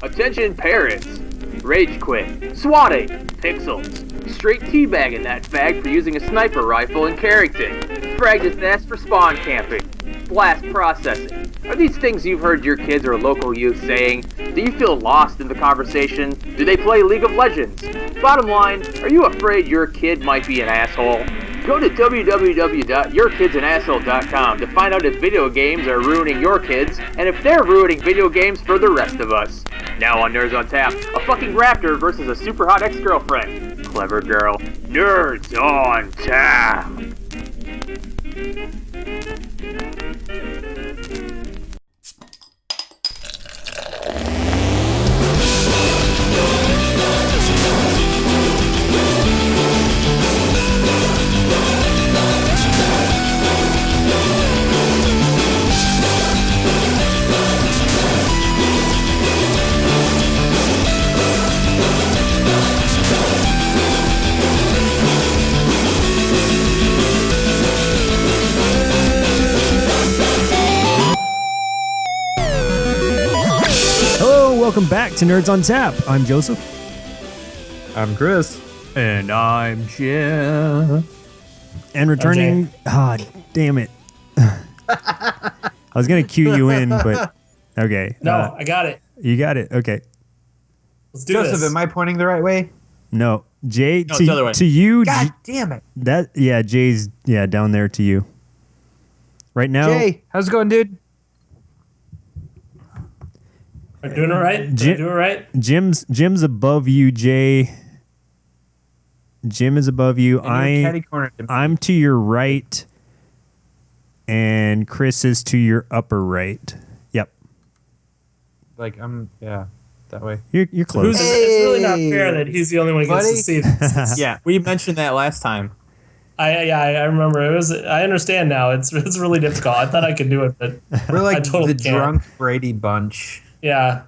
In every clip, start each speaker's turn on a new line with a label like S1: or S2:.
S1: Attention parents! Rage quit, swatting, pixels, straight teabagging that fag for using a sniper rifle in Carrington, frag his ass for spawn camping, blast processing. Are these things you've heard your kids or local youth saying? Do you feel lost in the conversation? Do they play League of Legends? Bottom line, are you afraid your kid might be an asshole? Go to www.yourkidsanasshole.com to find out if video games are ruining your kids, and if they're ruining video games for the rest of us. Now on Nerds on Tap, a fucking raptor versus a super hot ex-girlfriend. Clever girl. Nerds on Tap!
S2: Welcome back to Nerds on Tap. I'm Joseph.
S3: I'm Chris.
S1: And I'm Jim.
S2: And returning... damn it. I was going to cue you in, but... Okay.
S4: No, I got it.
S2: You got it. Okay.
S4: Let's do
S3: Joseph,
S4: this.
S3: am I pointing the right way?
S2: No. Jay,
S4: No, it's the other way.
S2: to you...
S3: God damn it.
S2: Jay's down there to you. Right now...
S3: Jay, how's it going, dude?
S4: Am I doing it right? Did I do it right?
S2: Jim's above you, Jay. Jim is above you. I'm to your right, and Chris is to your upper right. Yep.
S3: Like, that way.
S2: You're close.
S4: It's really not fair that he's the only one who gets to see this.
S5: Yeah, we mentioned that last time.
S4: I remember. I understand now. It's really difficult. I thought I could do it, but
S3: We're like
S4: I totally
S3: the
S4: can't.
S3: drunk Brady bunch.
S4: Yeah.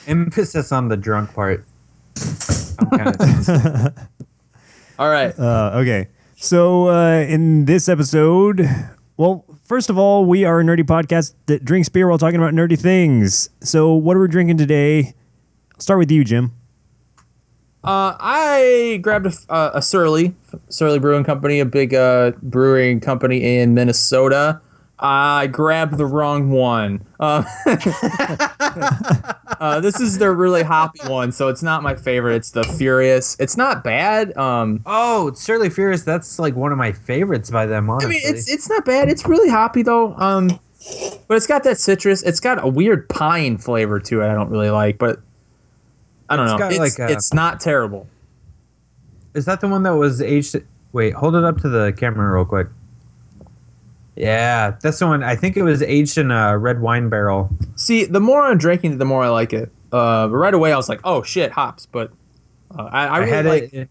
S3: Emphasis on the drunk part. Kinda
S5: All right.
S2: Okay. So in this episode, well, first of all, we are a nerdy podcast that drinks beer while talking about nerdy things. So what are we drinking today? I'll start with you, Jim.
S5: I grabbed a Surly Brewing Company, a big brewing company in Minnesota. I grabbed the wrong one. This is their really hoppy one, so it's not my favorite. It's the Furious. It's not bad.
S3: it's Surly Furious. That's like one of my favorites by them, honestly.
S5: I mean, it's not bad. It's really hoppy though. But it's got that citrus. It's got a weird pine flavor to it. I don't really like, but I don't know. It's not terrible.
S3: Is that the one that was aged? Wait, hold it up to the camera real quick. Yeah, that's the one. I think it was aged in a red wine barrel.
S5: See, the more I'm drinking it, the more I like it. But right away, I was like, "Oh shit, hops!" But I really
S3: had
S5: like
S3: it.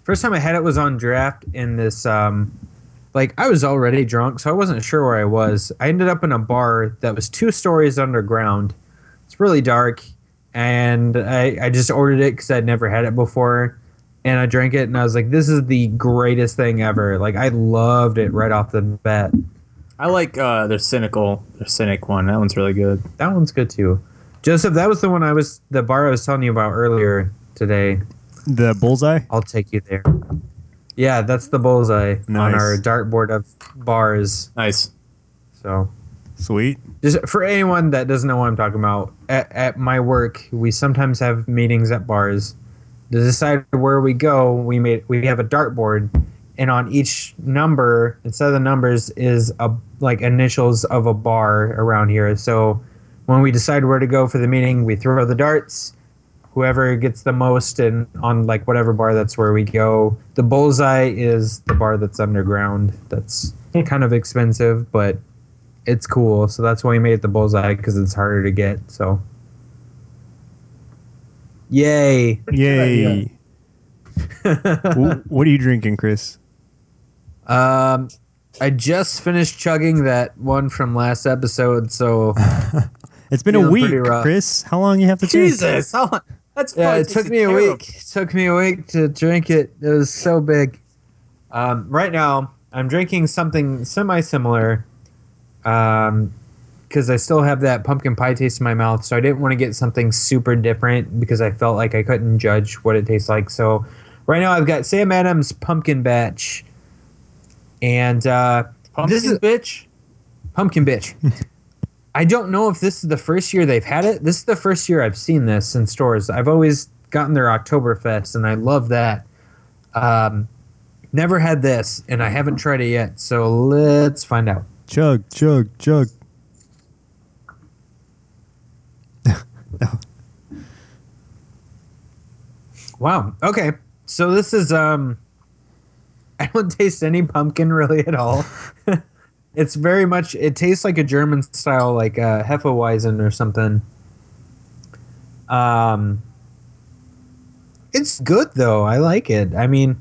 S3: First time I had it was on draft in this. I was already drunk, so I wasn't sure where I was. I ended up in a bar that was 2 stories underground. It's really dark, and I just ordered it because I'd never had it before. And I drank it, and I was like, this is the greatest thing ever. Like, I loved it right off the bat.
S5: their cynic one. That one's really good.
S3: That one's good, too. Joseph, that was the bar I was telling you about earlier today.
S2: The Bullseye?
S3: I'll take you there. Yeah, that's the Bullseye on
S2: Nice.
S3: our dartboard of bars.
S5: Nice.
S3: So,
S2: Sweet.
S3: just for anyone that doesn't know what I'm talking about, at my work, we sometimes have meetings at bars. To decide where we go, we have a dartboard, and on each number, instead of the numbers, is initials of a bar around here. So when we decide where to go for the meeting, we throw the darts. Whoever gets the most, and on whatever bar, that's where we go. The Bullseye is the bar that's underground. That's kind of expensive, but it's cool. So that's why we made it the Bullseye, because it's harder to get. So. Yay.
S2: Yay. What are you drinking, Chris?
S3: I just finished chugging that one from last episode, so
S2: It's been a
S3: feeling
S2: week,
S3: pretty rough.
S2: Chris. How long you have to drink?
S5: Jesus, that's
S3: yeah,
S5: probably
S3: it took me a week. It took me a week to drink it. It was so big. Right now, I'm drinking something semi-similar. because I still have that pumpkin pie taste in my mouth. So I didn't want to get something super different because I felt like I couldn't judge what it tastes like. So right now I've got Sam Adams Pumpkin Batch. And
S5: Pumpkin Bitch.
S3: I don't know if this is the first year they've had it. This is the first year I've seen this in stores. I've always gotten their Oktoberfest, and I love that. Never had this, and I haven't tried it yet. So let's find out.
S2: Chug.
S3: Wow. Okay. So this is I don't taste any pumpkin really at all. It's very much, it tastes like a German style, like Hefeweizen or something. It's good though. I like it. I mean,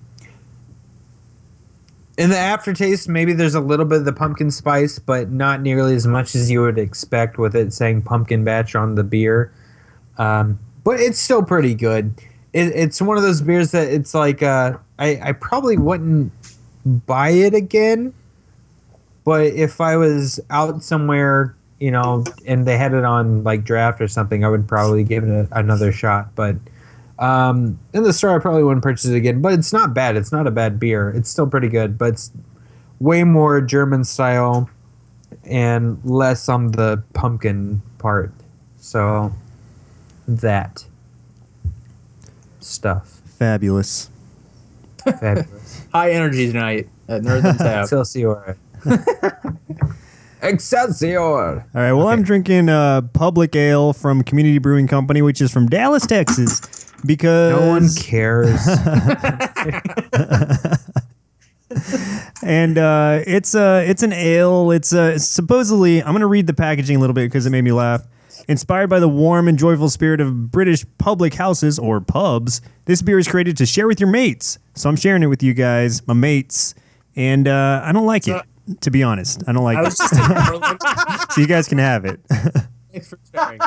S3: in the aftertaste, maybe there's a little bit of the pumpkin spice, but not nearly as much as you would expect with it saying pumpkin batch on the beer. But it's still pretty good. It's one of those beers that it's like, I probably wouldn't buy it again. But if I was out somewhere, you know, and they had it on like draft or something, I would probably give it another shot. But in the store, I probably wouldn't purchase it again. But it's not bad. It's not a bad beer. It's still pretty good. But it's way more German style and less on the pumpkin part. So that stuff.
S2: Fabulous.
S5: High energy tonight at Nerds on Tap.
S3: Excelsior. Excelsior.
S2: All right. Well, okay. I'm drinking Public Ale from Community Brewing Company, which is from Dallas, Texas, because
S3: no one cares.
S2: And it's an ale. It's supposedly, I'm going to read the packaging a little bit because it made me laugh. Inspired by the warm and joyful spirit of British public houses or pubs, this beer is created to share with your mates. So I'm sharing it with you guys, my mates, and I don't like it. To be honest, I don't like it. So you guys can have it.
S5: Thanks for sharing.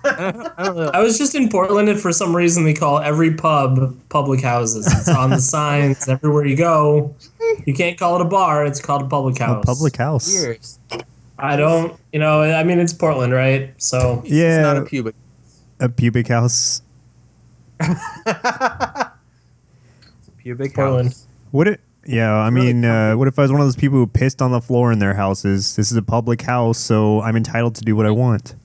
S4: I was just in Portland, and for some reason they call every pub public houses. It's on the signs everywhere you go. You can't call it a bar; it's called a public house.
S2: A public house.
S3: Years.
S4: I don't, I mean, it's Portland, right? So
S2: yeah,
S5: it's not a pubic.
S2: A pubic house.
S3: It's a pubic
S4: Portland.
S3: house.
S2: What it? Yeah, I mean, what if I was one of those people who pissed on the floor in their houses? This is a public house, so I'm entitled to do what I want.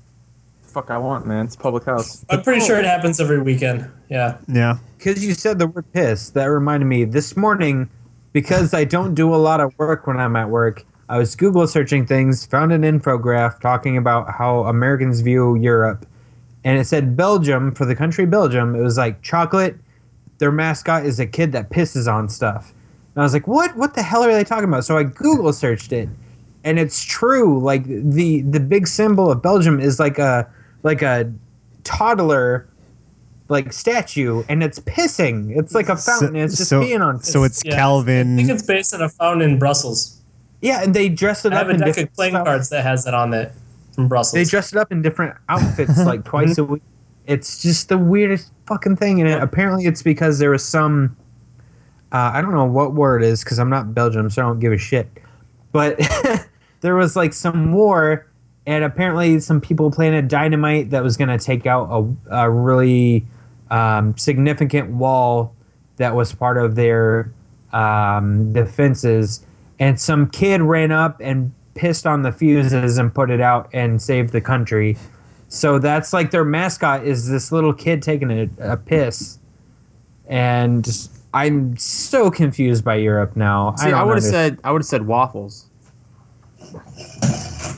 S5: Fuck, I want, man. It's a public house.
S4: I'm pretty sure it happens every weekend. Yeah.
S2: Yeah.
S3: Because you said the word piss, that reminded me. This morning, because I don't do a lot of work when I'm at work, I was Google searching things, found an infographic talking about how Americans view Europe, and it said Belgium, for the country Belgium, it was like chocolate. Their mascot is a kid that pisses on stuff. And I was like, what the hell are they talking about? So I Google searched it, and it's true. Like the big symbol of Belgium is like a toddler like statue, and it's pissing. It's like a fountain. It's just peeing on.
S2: So it's Calvin.
S4: I think it's based on a fountain in Brussels.
S3: Yeah, and they dress it up in different. I have a deck of playing
S4: cards that has it on it from Brussels.
S3: They dress it up in different outfits like twice a week. It's just the weirdest fucking thing, and apparently it's because there was some. I don't know what war it is because I'm not Belgium, so I don't give a shit. But there was like some war, and apparently some people planted dynamite that was going to take out a really significant wall that was part of their defenses. And some kid ran up and pissed on the fuses and put it out and saved the country. So that's like their mascot is this little kid taking a piss. And I'm so confused by Europe now.
S5: See, I would have said waffles.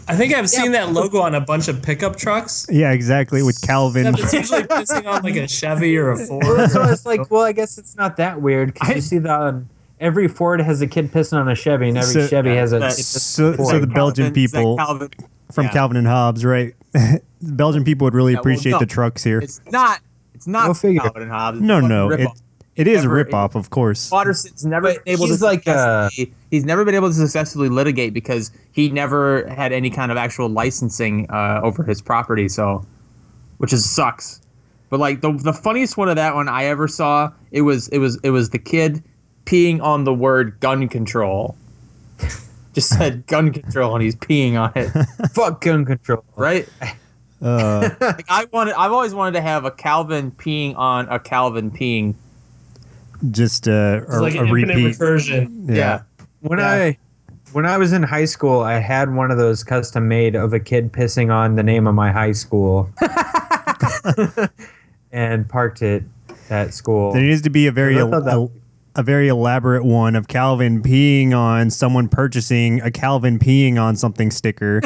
S4: I think I've seen that logo on a bunch of pickup trucks.
S2: Yeah, exactly, with Calvin.
S4: It's usually pissing on like a Chevy or a Ford.
S3: Well, so it's like, well, I guess it's not that weird because you see that on every Ford has a kid pissing on a Chevy, and every Chevy has a.
S2: So the Belgian people from Calvin and Hobbes, right? Belgian people would really appreciate the trucks here.
S5: It's not Calvin and Hobbes.
S2: No. It is a ripoff, of course.
S5: Watterson's never been able he's never been able to successfully litigate because he never had any kind of actual licensing over his property, so which sucks. But like the funniest one of that one I ever saw, it was the kid peeing on the word gun control. just said gun control and he's peeing on it.
S3: Fuck gun control.
S5: Right? Like I've always wanted to have a Calvin peeing on a Calvin peeing.
S2: Just
S4: It's like
S2: a
S4: an infinite
S2: repeat.
S4: recursion.
S5: Yeah.
S3: When I was in high school, I had one of those custom made of a kid pissing on the name of my high school, and parked it at school.
S2: There needs to be a very elaborate one of Calvin peeing on someone purchasing a Calvin peeing on something sticker.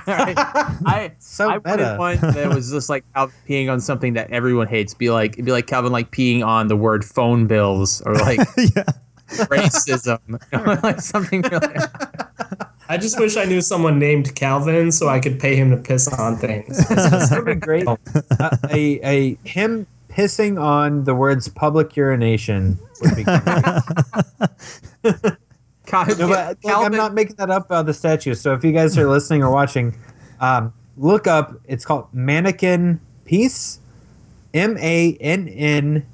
S5: I wanted one that was just like Calvin peeing on something that everyone hates. It'd be like Calvin like peeing on the word phone bills or like racism, like something really.
S4: I just wish I knew someone named Calvin so I could pay him to piss on things.
S3: That would be great. Him pissing on the words public urination would be great. No, but I'm not making that up out of the statue. So if you guys are listening or watching, look up. It's called Mannequin Peace, MANNEKEN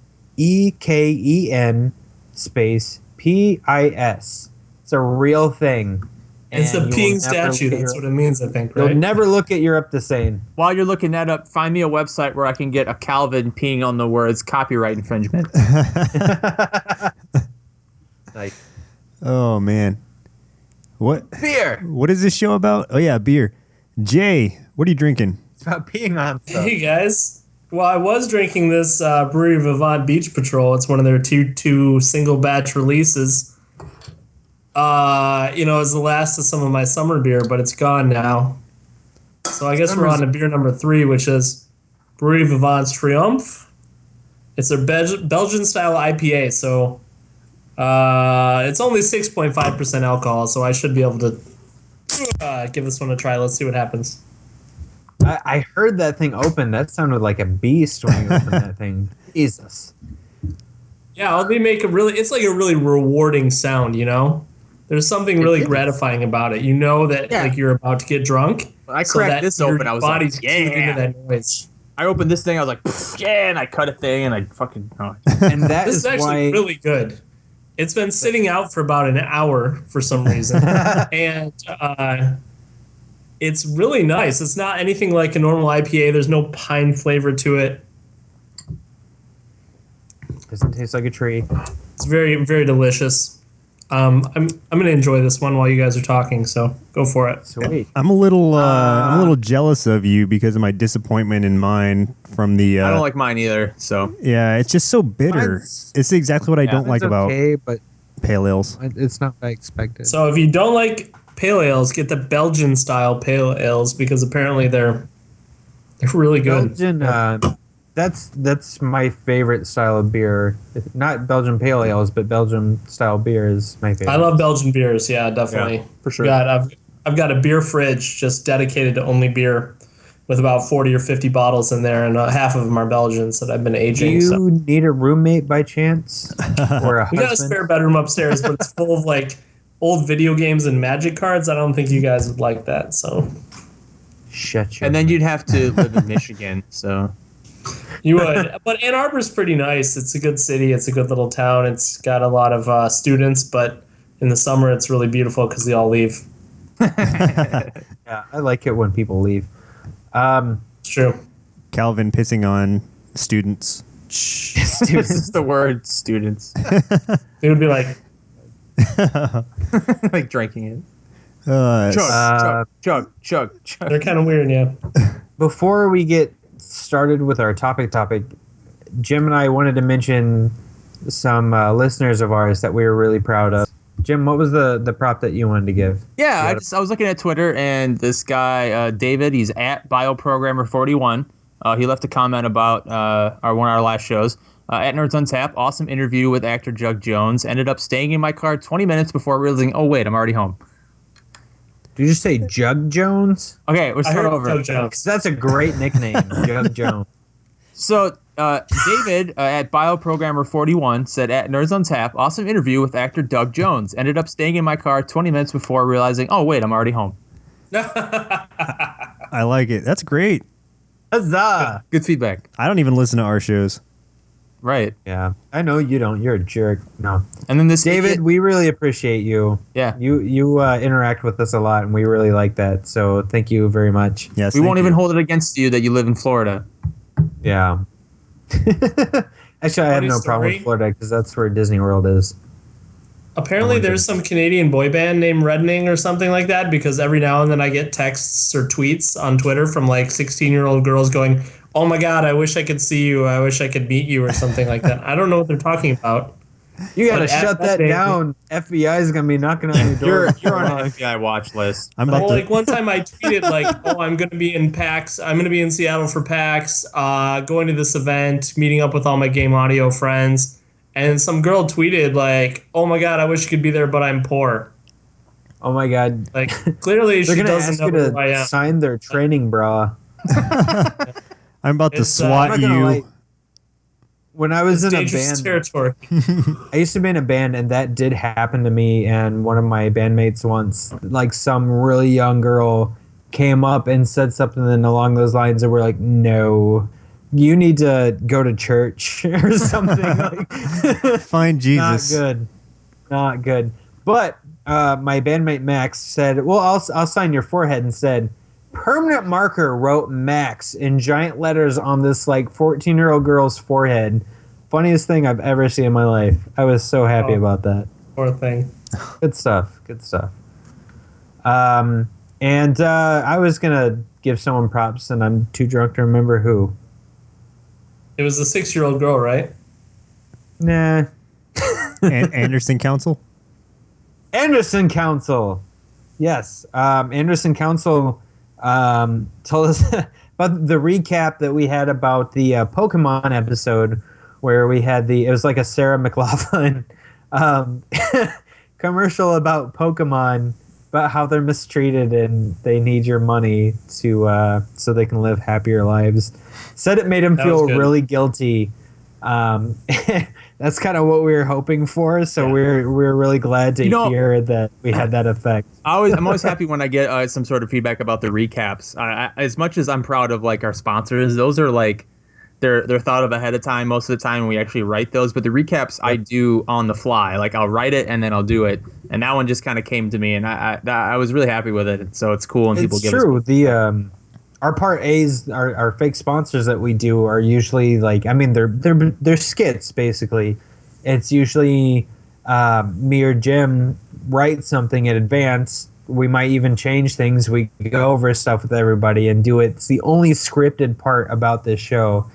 S3: space PIS. It's a real thing.
S4: It's a
S3: And you
S4: peeing
S3: will never
S4: statue.
S3: look at
S4: That's
S3: your-
S4: what it means, I think,
S3: You'll
S4: right?
S3: never look at Europe the same.
S5: While you're looking that up, find me a website where I can get a Calvin peeing on the words copyright infringement.
S3: Nice.
S2: Oh man, what
S5: Beer.
S2: What is this show about? Oh yeah, beer. Jay, what are you drinking?
S3: It's about peeing on stuff.
S4: Hey, guys. Well, I was drinking this Brewery Vivant Beach Patrol. It's one of their two single batch releases. It's the last of some of my summer beer, but it's gone now. So I guess we're on to beer number 3, which is Brewery Vivant's Triomphe. It's their Belgian style IPA, so it's only 6.5% alcohol, so I should be able to give this one a try. Let's see what happens.
S3: I heard that thing open. That sounded like a beast when you opened that thing. Jesus.
S4: Yeah, they make it's like a really rewarding sound, you know? There's something really gratifying about it. You know that like you're about to get drunk.
S5: I cracked this open. I was
S4: body's
S5: like,
S4: tuned into
S5: yeah.
S4: that noise.
S5: I opened this thing. I was like, yeah, and I cut a thing and I fucking. Oh.
S3: And that
S4: This
S3: is
S4: is actually
S3: why
S4: really good. It's been sitting out for about an hour for some reason. And it's really nice. It's not anything like a normal IPA. There's no pine flavor to it.
S3: doesn't taste like a tree.
S4: It's very, very delicious. I'm gonna enjoy this one while you guys are talking, so go for it.
S3: Sweet.
S2: I'm a little jealous of you because of my disappointment in mine from the.
S5: I don't like mine either. So
S2: Yeah, it's just so bitter.
S3: Mine's-
S2: It's exactly what I don't like about
S3: okay, but
S2: pale ales.
S3: it's not what I expected.
S4: So if you don't like pale ales, get the Belgian style pale ales because apparently they're really good.
S3: Belgian, that's my favorite style of beer. Not Belgian pale ales, but Belgian style beer is my favorite.
S4: I love Belgian beers. Yeah, definitely.
S5: Yeah, for sure.
S4: I've got a beer fridge just dedicated to only beer, with about 40 or 50 bottles in there, and half of them are Belgians that I've been
S3: Do
S4: aging.
S3: you
S4: So.
S3: need a roommate by chance, or a
S4: We got a
S3: husband?
S4: spare bedroom upstairs, but it's full of like old video games and magic cards. I don't think you guys would like that. So
S3: Shut your.
S5: and then you'd have to live in Michigan. So
S4: you would, but Ann Arbor's pretty nice. It's a good city. It's a good little town. It's got a lot of students, but in the summer it's really beautiful because they all leave.
S3: Yeah, I like it when people leave.
S4: It's true.
S2: Calvin pissing on students.
S5: this is the word students
S4: It would be like,
S5: like drinking it. Chug.
S4: they're kind of weird, yeah.
S3: Before we get started with our topic, Jim and I wanted to mention some listeners of ours that we were really proud of. Jim, what was the prop that you wanted to give?
S5: Yeah, I was looking at Twitter and this guy David, he's at BioProgrammer41. He left a comment about one of our last shows. At Nerds on Tap, awesome interview with actor Jug Jones. Ended up staying in my car 20 minutes before realizing, oh wait, I'm already home.
S3: Did you say Jug Jones?
S5: Okay, we're
S4: I
S5: starting
S4: heard
S5: over.
S4: Jug Jones.
S3: 'Cause that's a great nickname, Jug Jones.
S5: So David at BioProgrammer41 said, at Nerds on Tap, awesome interview with actor Doug Jones. Ended up staying in my car 20 minutes before realizing, oh wait, I'm already home.
S2: I like it. That's great.
S3: Huzzah!
S5: Good feedback.
S2: I don't even listen to our shows.
S5: Right.
S3: Yeah, I know you don't. You're a jerk. No.
S5: And then this
S3: David,
S5: idiot-
S3: we really appreciate you.
S5: Yeah.
S3: You interact with us a lot, and we really like that. So thank you very much.
S2: Yes,
S5: we
S2: thank
S5: won't
S2: you.
S5: even hold it against you that you live in Florida.
S3: Yeah. Actually, I have
S4: Funny
S3: no problem
S4: story.
S3: with Florida because that's where Disney World is.
S4: Apparently, there's some Canadian boy band named Reddening or something like that, because every now and then I get texts or tweets on Twitter from like 16-year-old girls going, "Oh my God, I wish I could see you. I wish I could meet you," or something like that. I don't know what they're talking about.
S3: You gotta
S4: But at
S3: shut that
S4: that
S3: down. FBI is gonna be knocking on your door.
S5: You're on an FBI watch list.
S2: I'm about
S4: Well,
S2: to.
S4: like one time I tweeted like, "Oh, I'm gonna be in PAX. I'm gonna be in Seattle for PAX. Going to this event, meeting up with all my game audio friends." And some girl tweeted like, "Oh my God, I wish you could be there, but I'm poor."
S3: Oh my god.
S4: Like clearly
S3: They're
S4: she
S3: gonna
S4: doesn't
S3: ask
S4: know
S3: you
S4: who I
S3: to
S4: am.
S3: sign their training bra.
S2: I'm about to
S4: It's,
S3: I'm
S2: swat
S3: not gonna
S2: you.
S3: lie. When I was
S4: It's
S3: in a
S4: dangerous
S3: band,
S4: territory.
S3: I used to be in a band, and that did happen to me. And one of my bandmates once, like some really young girl, came up and said something along those lines, and we're like, "No, you need to go to church or something." Like,
S2: Find Jesus.
S3: not good, not good. But my bandmate Max said, "Well, I'll sign your forehead," and said, "Permanent marker wrote Max in giant letters on this like 14-year-old girl's forehead." Funniest thing I've ever seen in my life. I was so happy
S4: Oh.
S3: about that.
S4: Poor thing.
S3: Good stuff. Good stuff. And I was gonna give someone props, and I'm too drunk to remember who.
S4: It was the 6-year-old girl, right?
S3: Nah.
S2: Anderson Council.
S3: Anderson Council. Yes. Anderson Council told us about the recap that we had about the Pokemon episode, where we had it was like a Sarah McLachlan commercial about Pokemon, about how they're mistreated and they need your money to so they can live happier lives. Said it made him
S4: That was
S3: feel
S4: good.
S3: really guilty. That's kind of what we were hoping for. So
S4: Yeah.
S3: we're really glad to hear that we had that effect.
S5: I'm always happy when I get some sort of feedback about the recaps. As much as I'm proud of like our sponsors, those are like they're thought of ahead of time most of the time when we actually write those. But the recaps I do on the fly. Like I'll write it and then I'll do it. And that one just kind of came to me, and I was really happy with it. So it's cool when people
S3: It's
S5: give
S3: true.
S5: us.
S3: Our part A's, our fake sponsors that we do are usually like, I mean, they're skits basically. It's usually me or Jim write something in advance. We might even change things. We go over stuff with everybody and do it. It's the only scripted part about this show.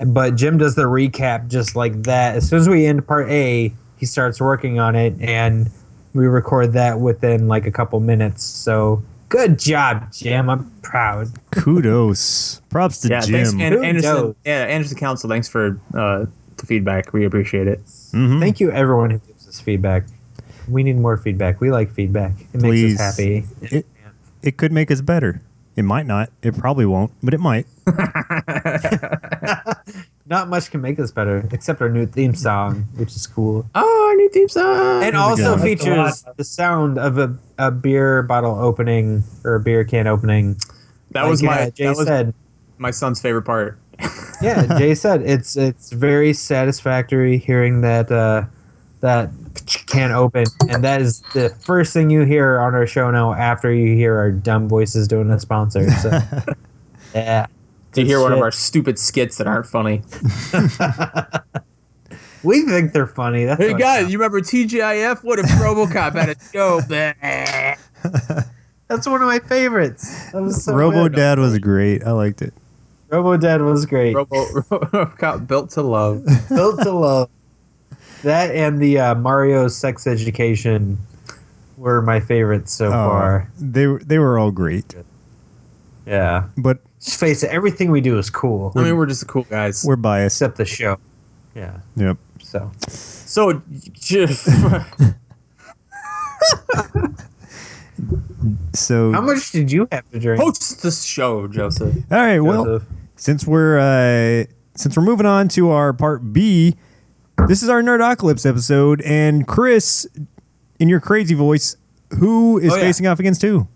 S3: But Jim does the recap just like that. As soon as we end part A, he starts working on it, and we record that within like a couple minutes. So good job, Jim. I'm proud.
S2: Kudos. Props to
S5: Yeah, thanks,
S2: Jim.
S5: Anderson. Yeah, Anderson Council. Thanks for the feedback. We appreciate it.
S2: Mhm.
S3: Thank you, everyone who gives us feedback. We need more feedback. We like feedback. It
S2: Please.
S3: makes us happy.
S2: It could make us better. It might not. It probably won't, but it might.
S3: Not much can make us better, except our new theme song, which is cool.
S5: Oh, our new theme song.
S3: And
S2: we
S3: also
S2: go.
S3: features the sound of a beer bottle opening or a beer can opening.
S5: That was
S3: Jay said.
S5: my son's favorite part.
S3: Yeah, Jay said it's very satisfactory hearing that that can open, and that is the first thing you hear on our show now after you hear our dumb voices doing a sponsor. So, yeah.
S5: Do you hear one of
S3: shit.
S5: our stupid skits that aren't funny?
S3: We think they're funny. That's
S5: Hey
S3: what
S5: guys, you remember TGIF? What if RoboCop had a show?
S3: that's one of my favorites. That was so
S2: Robo
S3: good.
S2: Dad was great. I liked it.
S3: Robo Dad was great.
S5: RoboCop built to love.
S3: Built to love. That and the Mario Sex Education were my favorites so far.
S2: They were all great.
S3: Yeah.
S2: But
S3: Just face it, everything we do is cool.
S5: I mean, we're just cool guys.
S2: we're biased.
S3: Except the show. Yeah.
S2: Yep.
S3: So
S5: So,
S2: So
S3: how much did you have to drink?
S5: host the show, Joseph.
S2: all right, well,
S3: Joseph?
S2: since we're moving on to our part B, this is our Nerdocalpyse episode, and Chris, in your crazy voice, who is
S3: Oh, yeah.
S2: facing off against who?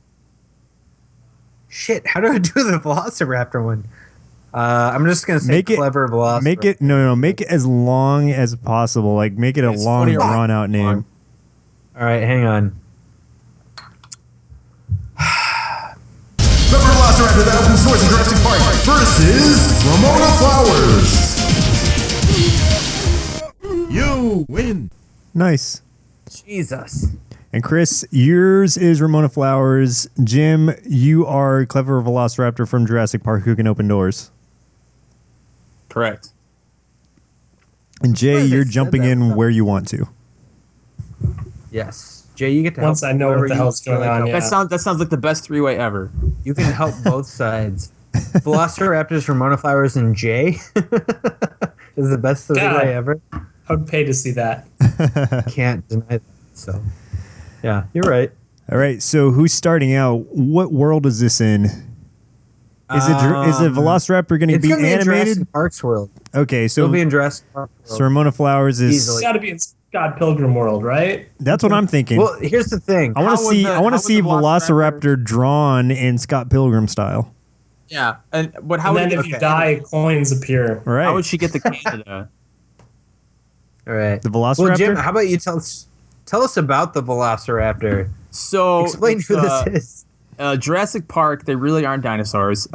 S3: Shit, how do I do the Velociraptor one? I'm just gonna say
S2: Make it
S3: clever Velociraptor.
S2: Make it as long as possible. Like make it a long, drawn out name.
S3: All right, hang on.
S6: The Velociraptor that opens doors in Jurassic Park versus Ramona Flowers. You win.
S2: Nice.
S3: Jesus.
S2: And Chris, yours is Ramona Flowers. Jim, you are Clever Velociraptor from Jurassic Park who can open doors.
S5: Correct.
S2: And Jay, you're jumping in where you want to.
S3: Yes. Jay, you get to help.
S4: Once I know what the hell's going on, yeah.
S5: That sounds like the best three-way ever.
S3: You can help both sides. Velociraptors, Ramona Flowers, and Jay is the best three-way ever.
S4: I would pay to see that.
S3: Can't deny that. So, yeah, you're right.
S2: All right, so who's starting out? What world is this in? Is it Velociraptor going to be animated?
S3: In Jurassic Park's world.
S2: Okay, so
S3: it'll be in Jurassic Park world.
S2: So Ramona Flowers is.
S4: It's got to be in Scott Pilgrim world, right?
S2: That's what I'm thinking.
S3: Well, here's the thing.
S2: I want to see Velociraptor drawn in Scott Pilgrim style.
S5: Yeah, and
S4: if you die, coins appear.
S2: Right.
S5: How would she get the Canada?
S3: All right.
S2: The Velociraptor.
S3: Well, Jim, how about you tell us about the Velociraptor?
S5: So
S3: explain who this is.
S5: Jurassic Park, they really aren't dinosaurs.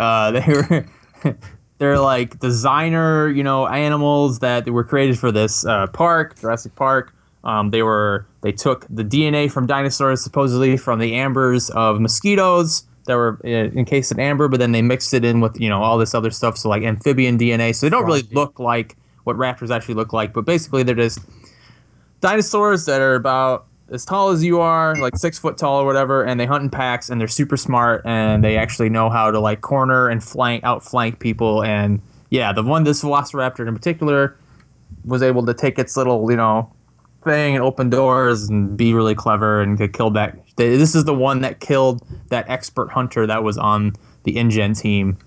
S5: They're like designer, animals that were created for this park, Jurassic Park. They took the DNA from dinosaurs, supposedly from the ambers of mosquitoes that were encased in amber, but then they mixed it in with all this other stuff, so like amphibian DNA. So they don't really look like what raptors actually look like, but basically they're just dinosaurs that are about as tall as you are, like 6 foot tall or whatever, and they hunt in packs, and they're super smart, and they actually know how to like corner and outflank people. And yeah, this Velociraptor in particular was able to take its little, thing and open doors and be really clever and get killed that. This is the one that killed that expert hunter that was on the InGen team.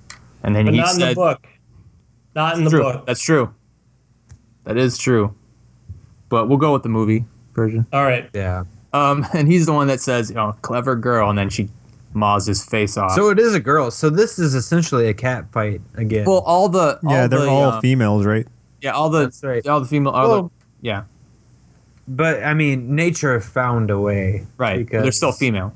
S5: And then
S4: not in the book. Not in the book.
S5: That's true. That is true. But we'll go with the movie version.
S4: All right.
S3: Yeah.
S5: And he's the one that says, clever girl, and then she maws his face off.
S3: So it is a girl. So this is essentially a cat fight again.
S5: Well,
S2: they're all females, right?
S5: Yeah, that's right. All the female. Yeah.
S3: But I mean, nature found a way.
S5: Right.
S3: Because,
S5: they're still female.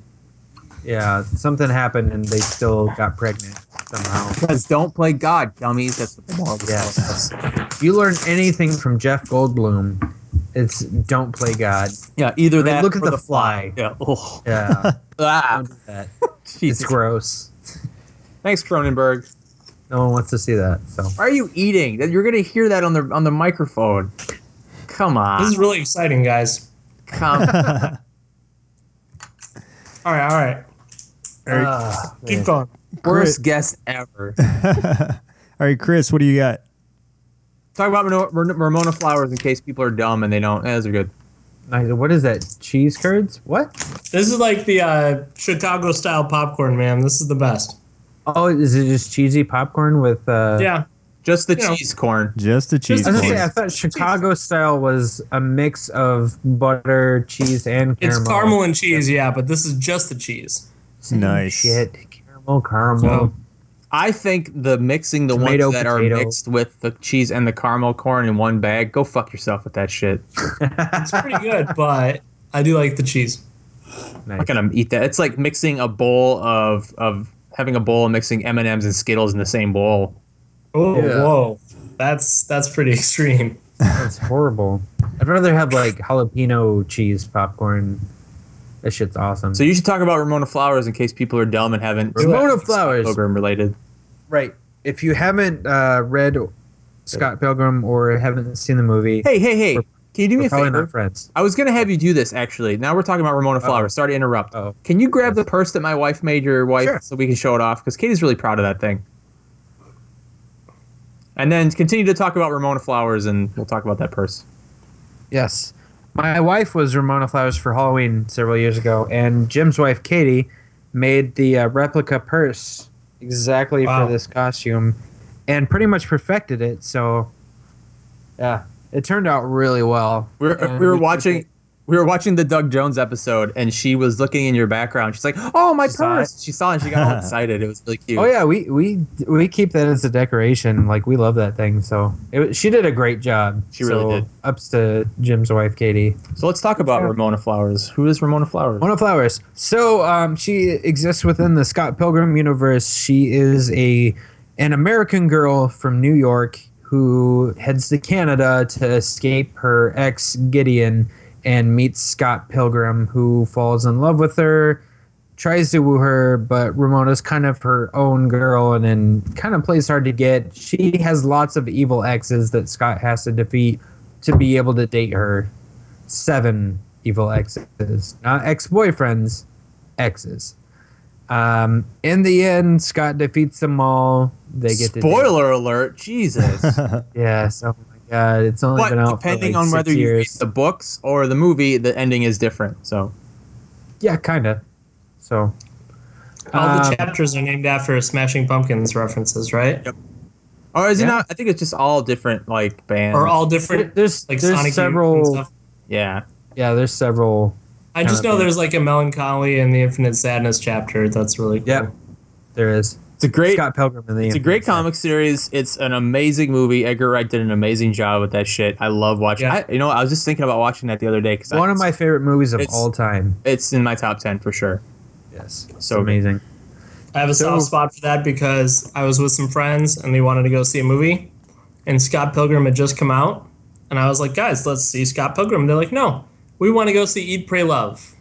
S3: Yeah, something happened and they still got pregnant somehow.
S5: Because don't play God, dummies. That's what the moral
S3: Yes. If you learn anything from Jeff Goldblum, it's don't play God.
S5: Yeah, either that.
S3: Look at
S5: or
S3: the fly.
S5: Yeah. Oh.
S3: Yeah.
S5: Don't
S3: do that. It's gross.
S5: Thanks, Cronenberg.
S3: No one wants to see that. So
S5: why are you eating? You're gonna hear that on the microphone. Come on.
S4: This is really exciting, guys.
S5: Come.
S4: All right. Keep going.
S5: Worst guess ever.
S2: All right, Chris, what do you got?
S5: Talk about Ramona Flowers in case people are dumb and they don't. Those are good.
S3: What is that? Cheese curds? What?
S4: This is like the Chicago style popcorn, man. This is the best.
S3: Oh, is it just cheesy popcorn with?
S4: Yeah.
S5: Just the cheese corn.
S2: Just the cheese corn.
S3: I thought Chicago style was a mix of butter, cheese, and caramel.
S4: It's caramel and cheese, yeah, but this is just the cheese.
S2: Nice.
S3: Shit, caramel.
S4: So,
S5: I think the mixing the ones that are mixed with the cheese and the caramel corn in one bag, go fuck yourself with that shit.
S4: it's pretty good, but I do like the cheese.
S3: Nice.
S5: I'm not gonna eat that. It's like mixing a bowl of having a bowl and mixing M&Ms and Skittles in the same bowl.
S4: Oh, yeah. Whoa. That's pretty extreme.
S3: That's horrible. I'd rather have like jalapeno cheese popcorn. That shit's awesome.
S5: So you should talk about Ramona Flowers in case people are dumb and haven't.
S3: Ramona Flowers.
S5: Pilgrim related.
S3: Right. If you haven't read Scott Pilgrim or haven't seen the movie.
S5: Hey. Can you do me a favor?
S3: Not friends.
S5: I was going to have you do this, actually. Now we're talking about Ramona Flowers. Sorry to interrupt. Can you grab the purse that my wife made your wife so we can show it off? Because Katie's really proud of that thing. And then continue to talk about Ramona Flowers, and we'll talk about that purse.
S3: Yes. My wife was Ramona Flowers for Halloween several years ago, and Jim's wife, Katie, made the replica purse exactly for this costume and pretty much perfected it. So, yeah, it turned out really well.
S5: We were watching We were watching the Doug Jones episode, and she was looking in your background. She's like, "Oh, my purse!" She saw it, and she got all excited. It was really cute.
S3: Oh yeah, we keep that as a decoration. Like we love that thing. So she did a great job.
S5: She really did.
S3: Ups to Jim's wife, Katie.
S5: So let's talk about Ramona Flowers. Who is Ramona Flowers?
S3: Ramona Flowers. So she exists within the Scott Pilgrim universe. She is an American girl from New York who heads to Canada to escape her ex Gideon and meets Scott Pilgrim, who falls in love with her, tries to woo her, but Ramona's kind of her own girl and then kind of plays hard to get. She has lots of evil exes that Scott has to defeat to be able to date her. 7 evil exes. Not ex-boyfriends, exes. In the end, Scott defeats them all. They get
S5: Spoiler alert, Jesus.
S3: Yeah, so God, it's only been out
S5: depending
S3: for like
S5: on
S3: 6
S5: whether you read
S3: years.
S5: the books or the movie, the ending is different. So
S3: Yeah, kind of. So
S4: All the chapters are named after Smashing Pumpkins references, right?
S5: Yep. Or is it not? I think it's just all different like bands.
S4: Or all different.
S3: there's
S4: like
S3: there's
S4: Sonic Youth
S3: several.
S4: and stuff.
S5: Yeah.
S3: Yeah, there's several.
S4: I just
S3: kinda
S4: know there's like a Melancholy and the Infinite Sadness chapter. That's really cool.
S3: Yep. There is.
S5: It's a great
S3: Scott Pilgrim in the.
S5: It's a great comic series. It's an amazing movie. Edgar Wright did an amazing job with that shit. I love watching.
S4: Yeah.
S5: I was just thinking about watching that the other day because
S3: One of my favorite movies of
S5: it's-
S3: all time.
S5: It's in my top 10 for sure.
S3: Yes.
S5: So
S3: amazing.
S4: I have a soft spot for that because I was with some friends and they wanted to go see a movie, and Scott Pilgrim had just come out, and I was like, guys, let's see Scott Pilgrim. And they're like, no, we want to go see Eat, Pray, Love.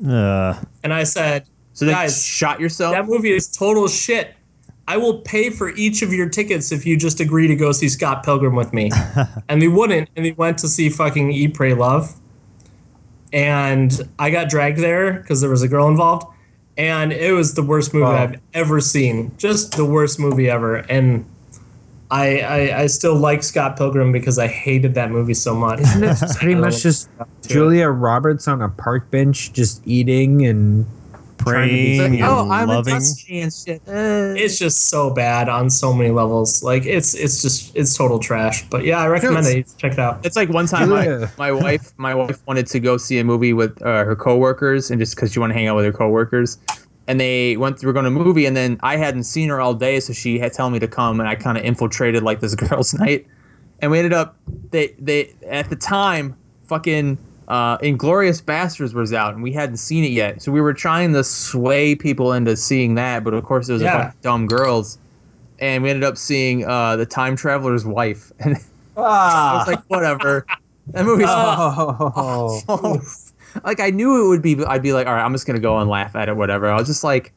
S4: And I said,
S5: So they
S4: guys,
S5: shot yourself.
S4: that movie is total shit. I will pay for each of your tickets if you just agree to go see Scott Pilgrim with me. And they wouldn't, and they went to see fucking Eat, Pray, Love. And I got dragged there because there was a girl involved. And it was the worst movie I've ever seen. Just the worst movie ever. And I still like Scott Pilgrim because I hated that movie so much.
S3: Isn't it pretty much just Julia Roberts on a park bench just eating and
S2: Praying and loving.
S5: and shit.
S4: It's just so bad on so many levels. Like it's total trash. But yeah, I recommend it. Check it out.
S5: It's like one time
S3: Yeah.
S5: my wife wanted to go see a movie with her coworkers, and just because she wanted to hang out with her coworkers, and we were going to a movie, and then I hadn't seen her all day, so she had telling me to come, and I kind of infiltrated like this girls' night, and we ended up they at the time fucking Inglourious Basterds was out, and we hadn't seen it yet, so we were trying to sway people into seeing that, but of course it was a bunch of dumb girls, and we ended up seeing the Time Traveler's Wife, and I was like, whatever. That movie's like I knew it would be. I'd be like, all right, I'm just gonna go and laugh at it, whatever. I was just like,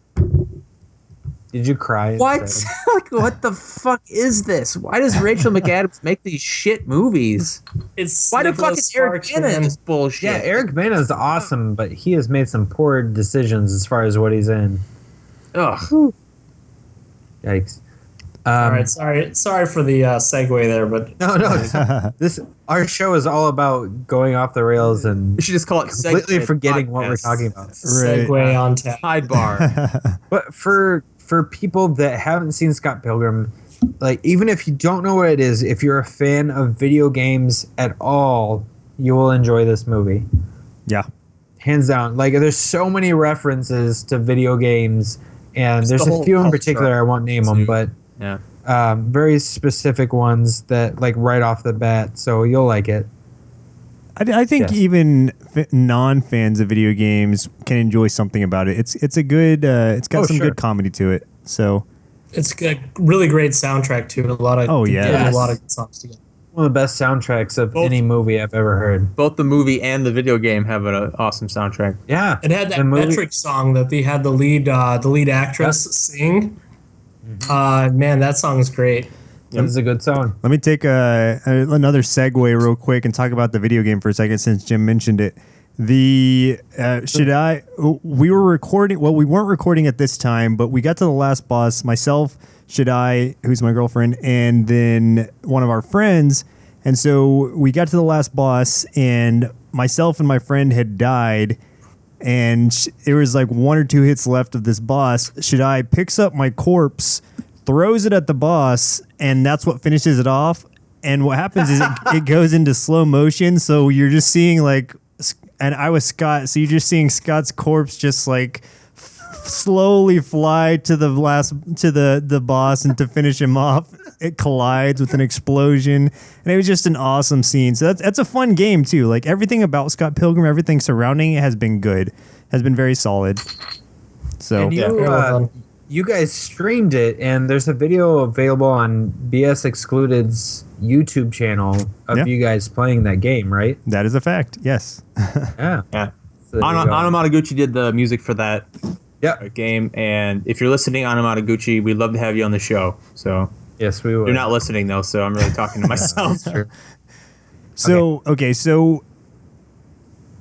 S3: Did you cry?
S5: what?
S3: instead?
S5: Like, what the fuck is this? Why does Rachel McAdams make these shit movies?
S4: It's
S5: Why the fuck
S4: Nicholas
S5: is Eric
S4: Sparks,
S5: Bana in
S4: man.
S5: this bullshit?
S3: Yeah, Eric Bana is awesome, but he has made some poor decisions as far as what he's in.
S5: Ugh.
S3: Yikes.
S4: All right, sorry for the segue there, but
S3: No. Our show is all about going off the rails and
S5: We should just call it
S3: completely
S5: Segment
S3: forgetting what we're
S5: Podcast.
S3: talking about.
S4: segue on tap.
S5: Sidebar.
S3: But for people that haven't seen Scott Pilgrim, like even if you don't know what it is, if you're a fan of video games at all, you will enjoy this movie.
S2: Yeah.
S3: Hands down. Like there's so many references to video games, and there's
S5: the
S3: a
S5: whole
S3: few in
S5: culture.
S3: particular I won't name them, but
S5: Yeah.
S3: very specific ones that like right off the bat, so you'll like it.
S2: I think
S3: Yes.
S2: even non-fans of video games can enjoy something about it. It's a good. It's got some
S3: sure.
S2: good comedy to it. So
S4: It's a really great soundtrack too. A lot of they did
S3: yes.
S4: a lot of good songs together.
S3: One of the best soundtracks of any movie I've ever heard.
S5: Both the movie and the video game have an awesome soundtrack.
S3: Yeah,
S4: It had that
S3: the movie-
S4: metric song that they had the lead actress sing. Man, that song is great.
S3: That is a good song.
S2: let me take another segue real quick and talk about the video game for a second, since Jim mentioned it. We were recording. Well, we weren't recording at this time, but we got to the last boss. Myself, Shaddai, who's my girlfriend, and then one of our friends. And so we got to the last boss, and myself and my friend had died. And it was like 1 or 2 hits left of this boss. Shaddai picks up my corpse, throws it at the boss, and that's what finishes it off. And what happens is it goes into slow motion, so you're just seeing like and I was Scott. So you're just seeing Scott's corpse just like slowly fly to the boss, and to finish him off, it collides with an explosion, and it was just an awesome scene. So that's a fun game too. Like everything about Scott Pilgrim, everything surrounding it has been good, has been very solid. So
S3: and you guys streamed it, and there's a video available on BS Excluded's YouTube channel of you guys playing that game, right?
S2: That is a fact. Yes.
S3: Yeah. So
S5: Anamataguchi did the music for that game, and if you're listening, Anamataguchi, we'd love to have you on the show. So
S3: yes, we would.
S5: You're not listening though, so I'm really talking to myself.
S2: So so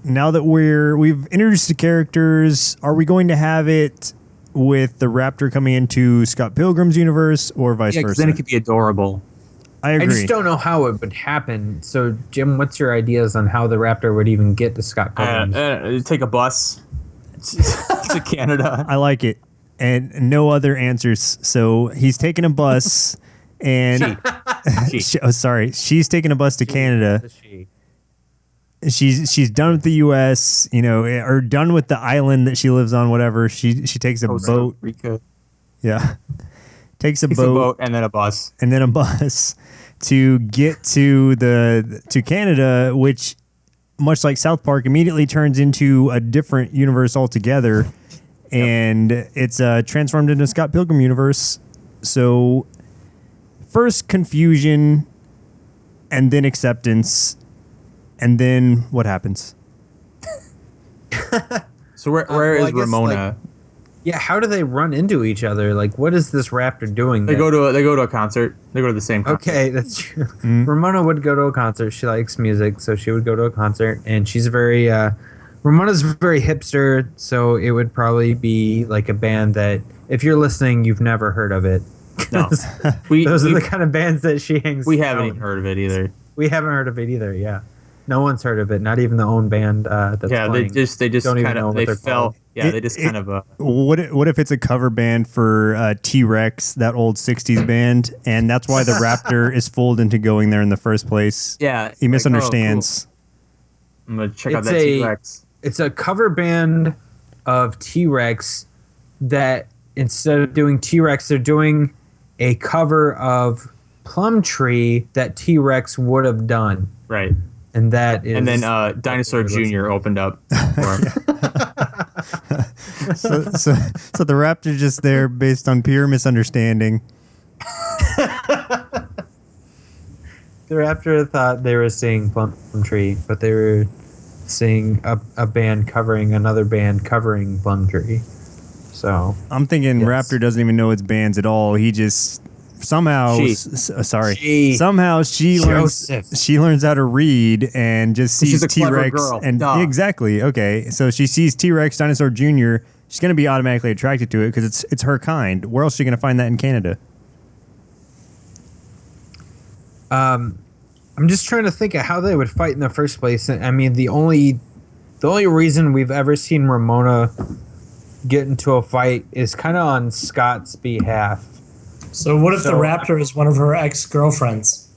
S2: now that we've introduced the characters, are we going to have it with the Raptor coming into Scott Pilgrim's universe, or vice versa?
S5: Then it could be adorable.
S2: I agree.
S3: I just don't know how it would happen. So, Jim, what's your ideas on how the Raptor would even get to Scott Pilgrim?
S5: Take a bus to Canada.
S2: I like it. And no other answers. So he's taking a bus, and she's taking a bus to Canada. She's done with the U.S., or done with the island that she lives on. Whatever. She takes a boat.
S5: Rica.
S2: Yeah, takes a boat
S5: and then a bus
S2: to get to Canada, which, much like South Park, immediately turns into a different universe altogether, and it's transformed into Scott Pilgrim universe. So first confusion, and then acceptance. And then what happens?
S5: So where is Ramona?
S3: How do they run into each other? Like, what is this Raptor doing?
S5: They go to a concert. They go to the same concert.
S3: Okay, that's true. Ramona would go to a concert. She likes music, so she would go to a concert, and she's very Ramona's very hipster, so it would probably be like a band that, if you're listening, you've never heard of it.
S5: No,
S3: those are the kind of bands that she hangs.
S5: We haven't even heard of it either.
S3: We haven't heard of it either. Yeah. No one's heard of it. Not even the own band that's playing.
S5: they just
S3: don't even
S5: kind
S3: know
S5: of
S3: what they're
S5: fell.
S3: called.
S5: Yeah, they just kind of.
S2: What if it's a cover band for T-Rex, that old '60s band, and that's why the Raptor is fooled into going there in the first place?
S5: Yeah,
S2: he misunderstands.
S5: I'm gonna check out that T-Rex.
S3: It's a cover band of T-Rex that, instead of doing T-Rex, they're doing a cover of Plum Tree that T-Rex would have done.
S5: Right.
S3: And that is.
S5: And then Dinosaur Jr. opened up for him.
S2: so the Raptor's just there based on pure misunderstanding.
S3: The Raptor thought they were seeing Plum Tree, but they were seeing a band covering another band covering Plum Tree. So
S2: I'm thinking Raptor doesn't even know it's bands at all. He just somehow she learns how to read and just sees T-Rex and exactly. Okay, so she sees T-Rex Dinosaur Jr. She's going to be automatically attracted to it because it's her kind. Where else is she going to find that in Canada?
S3: I'm just trying to think of how they would fight in the first place. I mean, the only reason we've ever seen Ramona get into a fight is kind of on Scott's behalf.
S4: So what if the Raptor is one of her ex-girlfriends?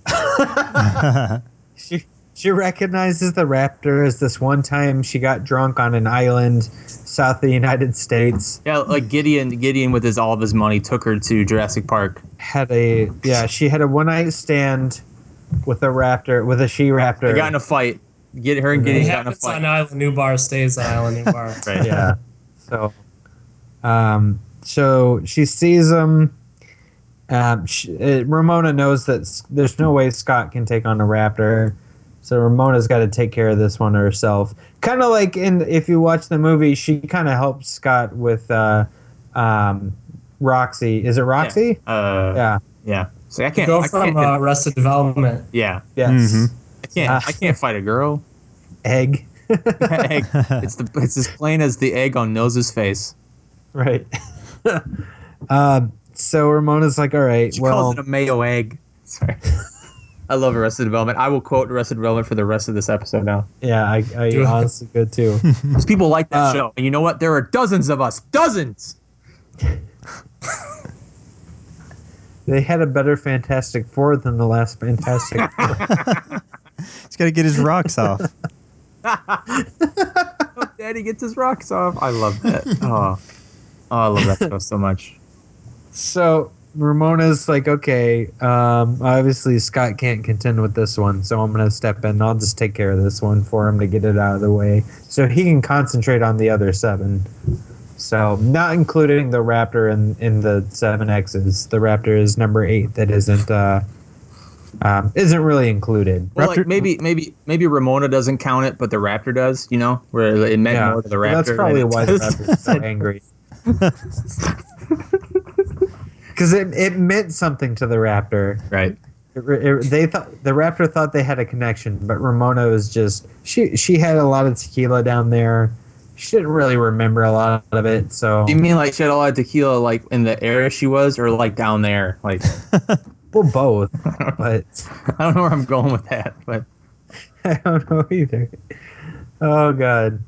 S3: She recognizes the Raptor as this one time she got drunk on an island south of the United States.
S5: Yeah, like Gideon with all of his money took her to Jurassic Park.
S3: She had a one-night stand with a raptor, with a she-raptor.
S5: They got in a fight. Her and Gideon got in a fight.
S4: On Island New Bar stays on Island New Bar.
S5: Right.
S3: Yeah. So she sees him. Ramona knows that there's no way Scott can take on a raptor, so Ramona's got to take care of this one herself. Kind of like if you watch the movie, she kind of helps Scott with Roxy. Is it Roxy?
S5: Yeah. So I can't
S4: go from Arrested Development.
S5: Yeah.
S3: Yes.
S5: Mm-hmm. I can't fight a girl.
S3: Egg.
S5: Egg. It's as plain as the egg on Nose's face.
S3: Right. So Ramona's like, all right,
S5: she calls it a mayo egg. Sorry. I love Arrested Development. I will quote Arrested Development for the rest of this episode now.
S3: Yeah, I honestly good too.
S5: Because people like that show. And you know what? There are dozens of us. Dozens!
S3: They had a better Fantastic Four than the last Fantastic Four.
S2: He's got to get his rocks off.
S5: Oh, Daddy gets his rocks off. I love that. Oh, I love that show so much.
S3: So Ramona's like, okay, obviously Scott can't contend with this one, so I'm gonna step in. I'll just take care of this one for him to get it out of the way, so he can concentrate on the other 7. So not including the Raptor in the 7Xs. The Raptor is number 8 that isn't really included.
S5: Well, like maybe Ramona doesn't count it, but the Raptor does. You know, where it meant more to the Raptor.
S3: That's probably why the Raptor's so angry. Because it meant something to the Raptor,
S5: right?
S3: They thought the Raptor thought they had a connection, but Ramona was just she had a lot of tequila down there. She didn't really remember a lot of it. So
S5: you mean like she had a lot of tequila, like in the area she was, or like down there, like?
S3: Well, both. But
S5: I don't know where I'm going with that, but
S3: I don't know either. Oh God,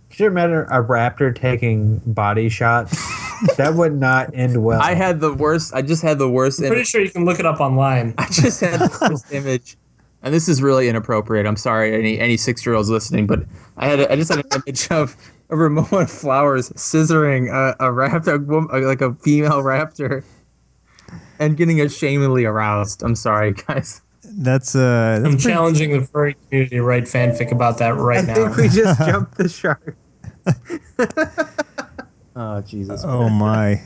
S3: could you imagine a Raptor taking body shots? That would not end well.
S5: I just had the worst.
S4: I'm pretty sure you can look it up online.
S5: I just had the worst image, and this is really inappropriate. I'm sorry, any 6-year-olds listening, but I just had an image of Ramona Flowers scissoring a raptor, like a female raptor, and getting ashamedly aroused. I'm sorry, guys.
S2: That's
S4: I'm challenging the furry community to write fanfic about that right now.
S3: I think we just jumped the shark.
S5: Oh, Jesus.
S2: Oh, my.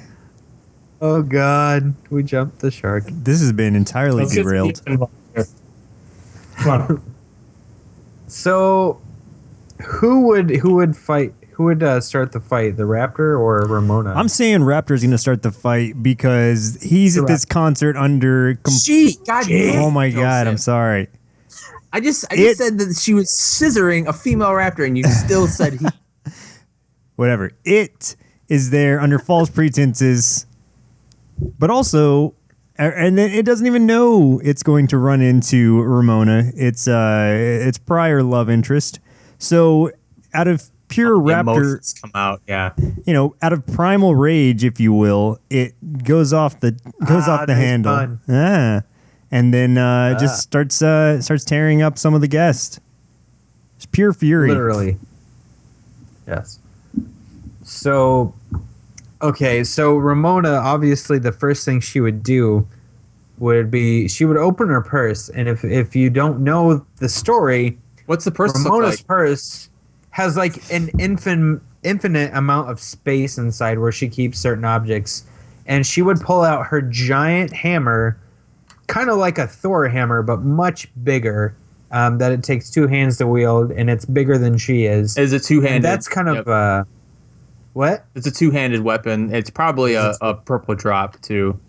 S3: Oh, God. We jumped the shark.
S2: This has been entirely
S4: Let's get
S2: derailed.
S4: Steve involved here. Come on.
S3: So, who would fight? Who would start the fight? The Raptor or Ramona?
S2: I'm saying Raptor's going to start the fight because he's at this concert under...
S5: God
S2: Oh, my God. I'm sorry.
S5: I just said that she was scissoring a female raptor, and you still said he...
S2: Whatever. It is there under false pretenses, but also, and then it doesn't even know it's going to run into Ramona. It's prior love interest. So out of pure Raptor,
S5: emotions come out, yeah.
S2: Out of primal rage, if you will, it goes off the handle.
S3: Fun.
S2: And then just starts tearing up some of the guests. It's pure fury.
S3: Literally. Yes. So, okay, so Ramona, obviously the first thing she would do would be she would open her purse, and if you don't know the story,
S5: what's the purse?
S3: Ramona's purse has like an infinite amount of space inside where she keeps certain objects, and she would pull out her giant hammer, kind of like a Thor hammer, but much bigger. That it takes 2 hands to wield, and it's bigger than she is.
S5: Is it two-handed?
S3: And that's kind of what?
S5: It's a 2-handed weapon. It's probably a purple drop too.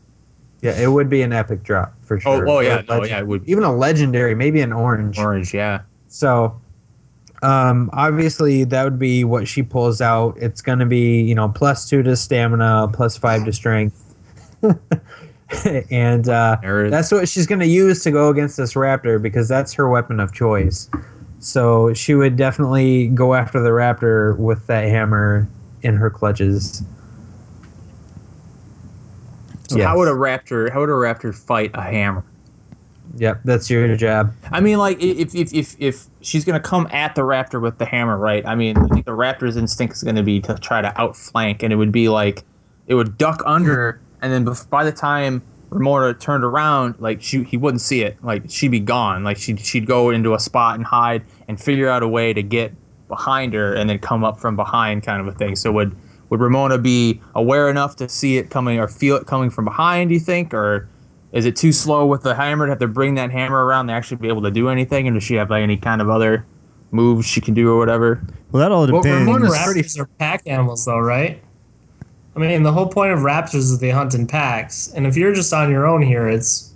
S3: Yeah, it would be an epic drop for sure.
S5: Oh yeah, it would.
S3: Even a legendary, maybe an orange.
S5: Orange, yeah.
S3: So, obviously that would be what she pulls out. It's going to be, +2 to stamina, +5 to strength. And that's what she's going to use to go against this raptor because that's her weapon of choice. So she would definitely go after the raptor with that hammer in her clutches.
S5: So how would a raptor fight a hammer?
S3: Yep, that's your job.
S5: I mean, like if she's gonna come at the raptor with the hammer, right? I mean, I think the raptor's instinct is gonna be to try to outflank, and it would be like it would duck under, and then by the time Ramona turned around, like he wouldn't see it, like she'd be gone, like she'd go into a spot and hide and figure out a way to get behind her and then come up from behind, kind of a thing. So would Ramona be aware enough to see it coming or feel it coming from behind, do you think, or is it too slow with the hammer to have to bring that hammer around to actually be able to do anything? And does she have like any kind of other moves she can do or whatever?
S2: Well, that all depends.
S4: Raptors are pack animals, though, right? I mean, the whole point of raptors is they hunt in packs. And if you're just on your own here, it's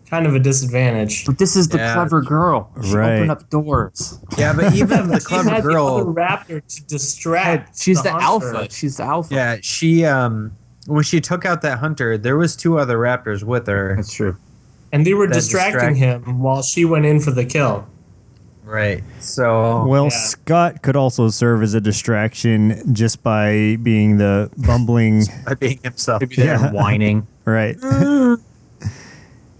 S4: kind of a disadvantage.
S5: But this is the clever girl. She opened up doors.
S3: Yeah, but even the clever
S4: had
S3: girl...
S4: the other raptor to distract
S5: She's the
S4: hunter.
S5: alpha. She's the alpha.
S3: Yeah, she... when she took out that hunter, there was 2 other raptors with her.
S5: That's true.
S4: And they were distracting him while she went in for the kill.
S3: Right. So...
S2: Well, Scott could also serve as a distraction just by being the bumbling...
S3: by being himself.
S5: Maybe they're whining.
S2: Right.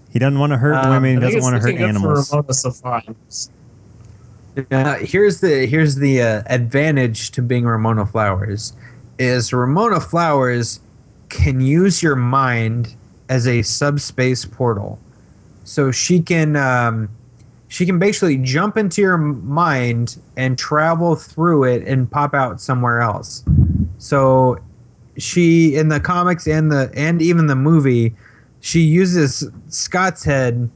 S2: He doesn't want to hurt women. He doesn't want to hurt animals.
S3: Here's the advantage to being Ramona Flowers, is Ramona Flowers can use your mind as a subspace portal, so she can basically jump into your mind and travel through it and pop out somewhere else. So she, in the comics and even the movie, she uses Scott's head.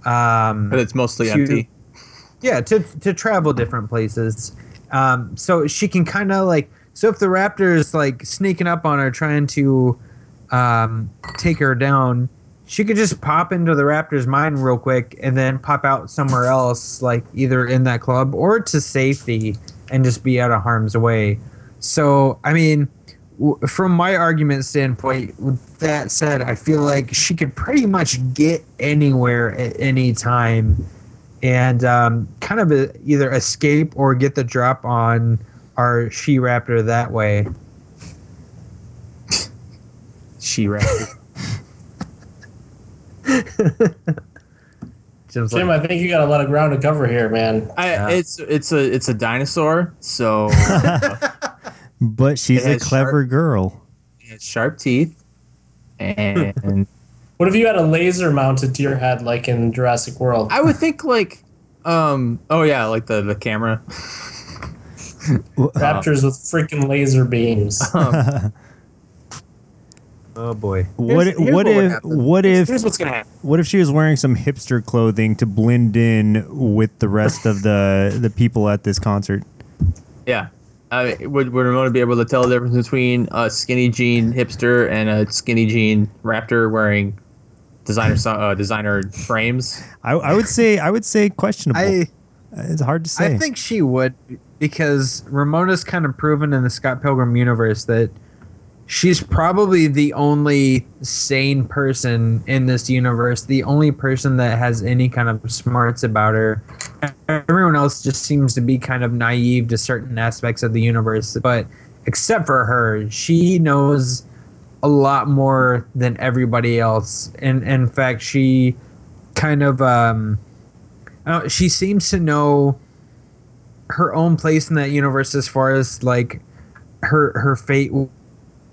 S5: But it's mostly empty.
S3: Yeah, to travel different places. So she can kind of like. So if the raptor is like sneaking up on her, trying to take her down, she could just pop into the raptor's mind real quick and then pop out somewhere else, like either in that club or to safety, and just be out of harm's way. So, I mean, from my argument standpoint, with that said, I feel like she could pretty much get anywhere at any time and kind of either escape or get the drop on our she-raptor that way.
S5: She-raptor.
S4: Jim, I think you got a lot of ground to cover here, man.
S5: It's a dinosaur, so
S2: but she's a clever girl.
S5: It has sharp teeth, and
S4: what if you had a laser mounted to your head, like in Jurassic World?
S5: I would think like, like the camera.
S4: Raptors with freaking laser beams.
S3: Oh boy!
S2: What if
S5: Here's what's gonna happen.
S2: What if she was wearing some hipster clothing to blend in with the rest of the people at this concert?
S5: Yeah. Would Ramona be able to tell the difference between a skinny jean hipster and a skinny jean raptor wearing designer frames?
S2: I would say questionable. It's hard to say.
S3: I think she would, because Ramona's kind of proven in the Scott Pilgrim universe that she's probably the only sane person in this universe, the only person that has any kind of smarts about her. Everyone else just seems to be kind of naive to certain aspects of the universe, but except for her, she knows a lot more than everybody else. And in fact, she kind of she seems to know her own place in that universe as far as like her fate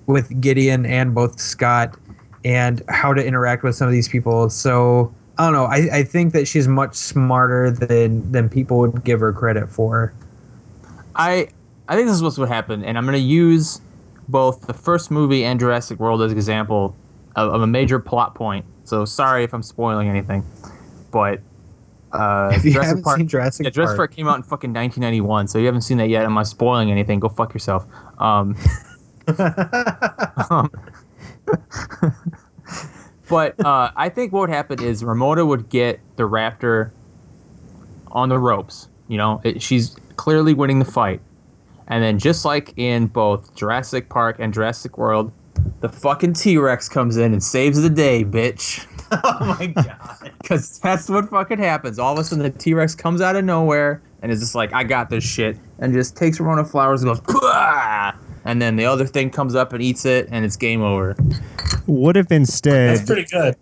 S3: with Gideon and both Scott, and how to interact with some of these people. So I don't know. I think that she's much smarter than people would give her credit for.
S5: I think this is what's going to happen, and I'm going to use both the first movie and Jurassic World as an example of a major plot point. So sorry if I'm spoiling anything, but
S3: if you haven't seen Jurassic
S5: Park came out in fucking 1991, so you haven't seen that yet. Am I spoiling anything? Go fuck yourself. But I think what would happen is Ramona would get the raptor on the ropes. You know, she's clearly winning the fight. And then just like in both Jurassic Park and Jurassic World, the fucking T-Rex comes in and saves the day, bitch.
S3: Oh my god.
S5: Because that's what fucking happens. All of a sudden the T-Rex comes out of nowhere and is just like, I got this shit. And just takes Ramona Flowers and goes, Pah! And then the other thing comes up and eats it, and it's game over.
S2: What if instead...
S4: That's pretty good.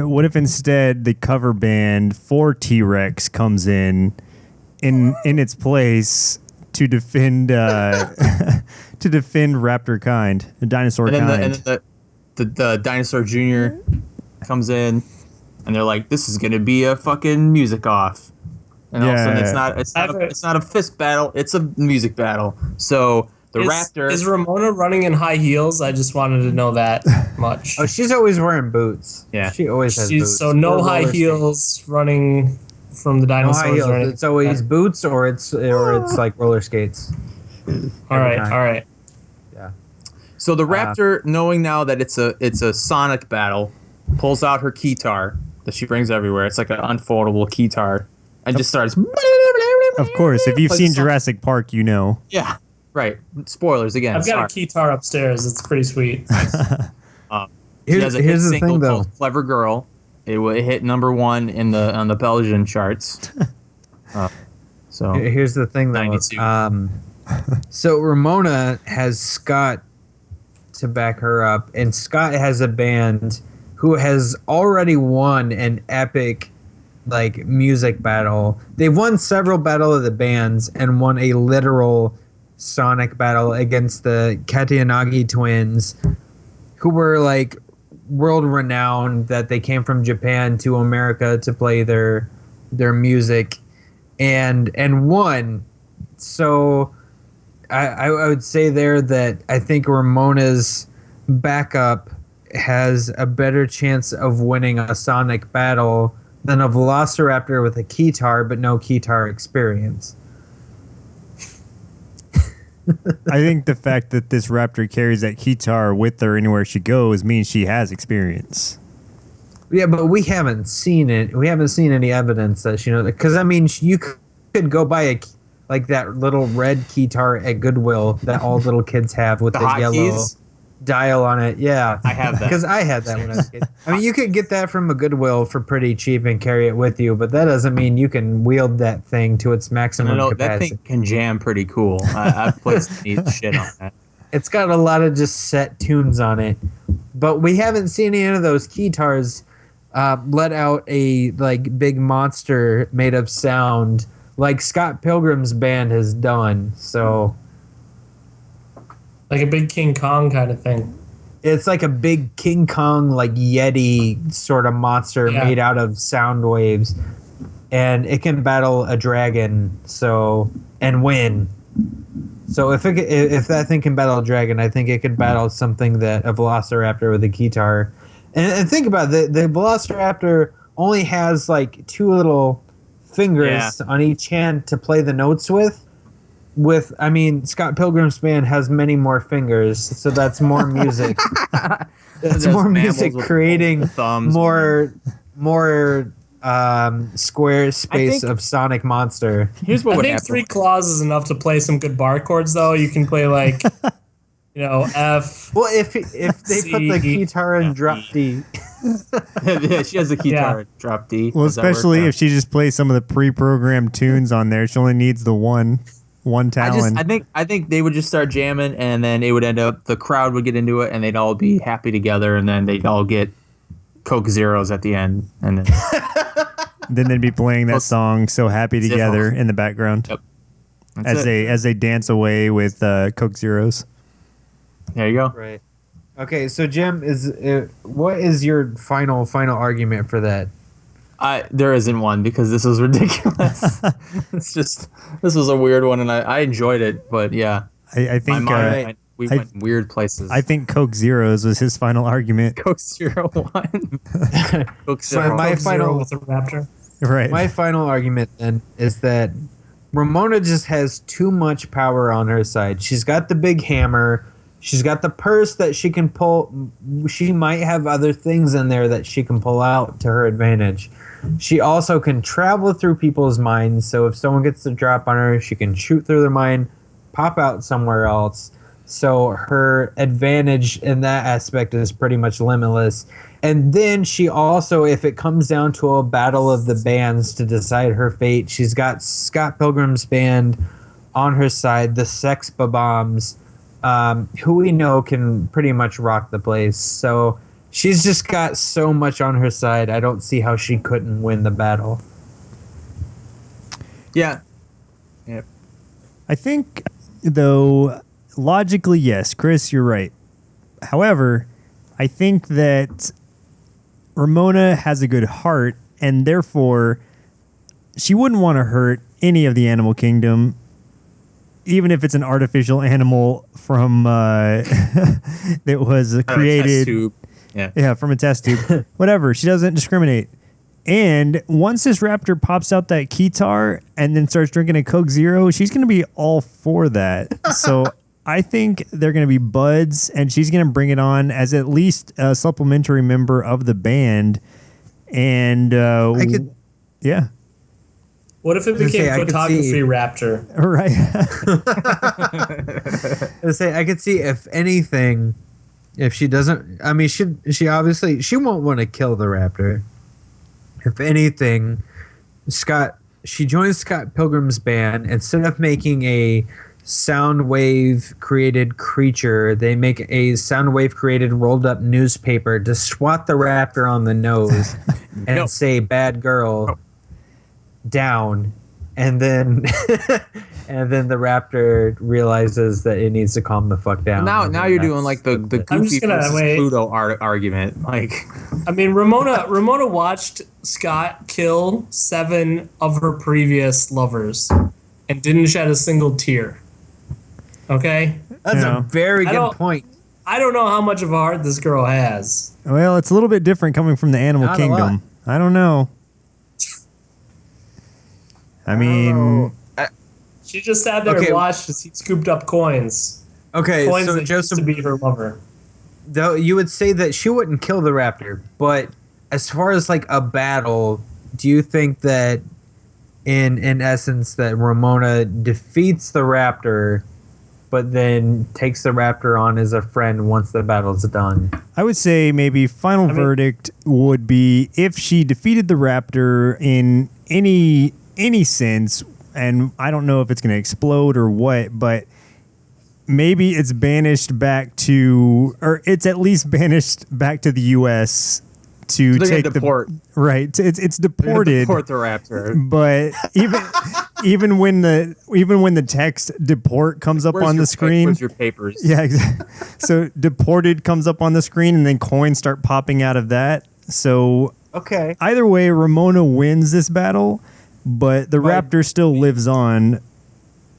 S2: What if instead the cover band for T-Rex comes in its place to defend raptor kind, the dinosaur
S5: and then
S2: kind?
S5: The dinosaur junior comes in, and they're like, "This is gonna be a fucking music off," and all of a sudden it's not a fist battle, it's a music battle. So the raptor
S4: is Ramona running in high heels. I just wanted to know that much.
S3: Oh, she's always wearing boots.
S5: Yeah,
S3: she always has boots.
S4: So no high heels running from the dinosaurs.
S3: No high heels. It's always boots or it's like roller skates.
S4: All right.
S3: Yeah.
S5: So the raptor, knowing now that it's a sonic battle, pulls out her keytar that she brings everywhere. It's like an unfoldable keytar, and just starts.
S2: Of course, if you've seen Jurassic Park, you know.
S5: Yeah. Right. Spoilers again.
S4: I've got a keytar upstairs. It's pretty sweet.
S3: Here's the thing, though.
S5: "Clever Girl." It hit #1 on the Belgian charts. So
S3: here's the thing, though.
S5: 92.
S3: So Ramona has Scott to back her up, and Scott has a band who has already won an epic like music battle. They've won several Battle of the Bands and won a literal sonic battle against the Katayanagi twins, who were like world renowned, that they came from Japan to America to play their music and won. So I would say there that I think Ramona's backup has a better chance of winning a sonic battle than a Velociraptor with a keytar but no keytar experience.
S2: I think the fact that this raptor carries that keytar with her anywhere she goes means she has experience.
S3: Yeah, but we haven't seen it. We haven't seen any evidence that she knows. Because I mean, you could go buy like that little red keytar at Goodwill that all little kids have with the yellow
S5: hotkeys?
S3: dial on it. Yeah,
S5: I have that.
S3: Because I had that when I was a kid. I mean, you could get that from a Goodwill for pretty cheap and carry it with you, but that doesn't mean you can wield that thing to its maximum
S5: That
S3: capacity.
S5: thing can jam pretty cool. I've played some neat shit on that.
S3: It's got a lot of just set tunes on it, but we haven't seen any of those keytars let out a like big monster made of sound like Scott Pilgrim's band has done. So
S4: Like a big King Kong kind of thing.
S3: it's like a big King Kong, like Yeti sort of monster made out of sound waves, and it can battle a dragon. And win. So if that thing can battle a dragon, I think it could battle something that a Velociraptor with a keytar. And think about it, the Velociraptor only has like two little fingers on each hand to play the notes with. I mean, Scott Pilgrim's band has many more fingers, so that's more music. That's more music creating more square space of Sonic Monster.
S5: Here's what
S4: I
S5: would
S4: think
S5: happen.
S4: 3 claws is enough to play some good bar chords, though. You can play like, F.
S3: Well, if they
S4: C,
S3: put the guitar in drop D.
S5: Yeah, she has a keytar drop D.
S2: Well,
S5: Does that work?
S2: especially if she just plays some of the pre-programmed tunes on there. She only needs the one talon.
S5: I think they would just start jamming, and then it would end up, the crowd would get into it, and they'd all be happy together, and then they'd all get Coke Zeros at the end, and then
S2: Then they'd be playing that song "So Happy Together" in the background
S5: Yep.
S2: as they dance away with Coke Zeros.
S5: There you go.
S3: Right. Okay, so Jim, what is your final argument for that?
S5: There isn't one, because this was ridiculous. It's just, this was a weird one, and I enjoyed it, but yeah.
S2: I think
S5: We went weird places.
S2: I think Coke Zeros was his final argument.
S5: Coke Zero One. Coke
S3: So
S5: Zero.
S3: my
S4: Zero
S3: final
S4: with a raptor.
S2: Right.
S3: my final argument then is that Ramona just has too much power on her side. She's got the big hammer. She's got the purse that she can pull. She might have other things in there that she can pull out to her advantage. She also can travel through people's minds. So if someone gets the drop on her, she can shoot through their mind, pop out somewhere else. So her advantage in that aspect is pretty much limitless. And then she also, if it comes down to a battle of the bands to decide her fate, she's got Scott Pilgrim's band on her side, the Sex Bombs, who we know can pretty much rock the place. So she's just got so much on her side. I don't see how she couldn't win the battle.
S5: Yeah.
S2: I think, though, logically, yes, Chris, you're right. However, I think that Ramona has a good heart, and therefore she wouldn't want to hurt any of the animal kingdom, even if it's an artificial animal from that was created.
S5: Tube.
S2: Yeah, from a test tube. Whatever. She doesn't discriminate. And once this raptor pops out that keytar and then starts drinking a Coke Zero, she's going to be all for that. So I think they're going to be buds, and she's going to bring it on as at least a supplementary member of the band. And yeah.
S4: What if it became photography raptor?
S2: Right.
S3: I could see, if anything, if she doesn't, I mean, she obviously, she won't want to kill the raptor. If anything, she joins Scott Pilgrim's band. Instead of making a sound wave created creature, they make a sound wave created rolled up newspaper to swat the raptor on the nose and say "bad girl," down, and then and then the raptor realizes that it needs to calm the fuck down.
S5: Now you're doing like the Goofy versus Pluto argument. Like,
S4: I mean, Ramona watched Scott kill 7 of her previous lovers and didn't shed a single tear. Okay?
S3: That's a very good point.
S4: I don't know how much of a heart this girl has.
S2: Well, it's a little bit different coming from the animal kingdom. I don't know. I mean,
S4: she just sat there and watched as he scooped up coins.
S3: Okay,
S4: coins
S3: so
S4: that
S3: Joseph,
S4: used to be her lover.
S3: Though you would say that she wouldn't kill the raptor, but as far as like a battle, do you think that in essence that Ramona defeats the raptor, but then takes the raptor on as a friend once the battle's done?
S2: I would say maybe final verdict would be if she defeated the raptor in any sense, and I don't know if it's going to explode or what, but maybe it's banished back to, or it's at least banished back to the U.S. to take
S5: deport.
S2: Right. It's deported.
S5: Deport the raptor.
S2: But even when the text deport comes up on the screen,
S5: where's your papers?
S2: Yeah, exactly. So deported comes up on the screen, and then coins start popping out of that. So either way, Ramona wins this battle, but the raptor still lives on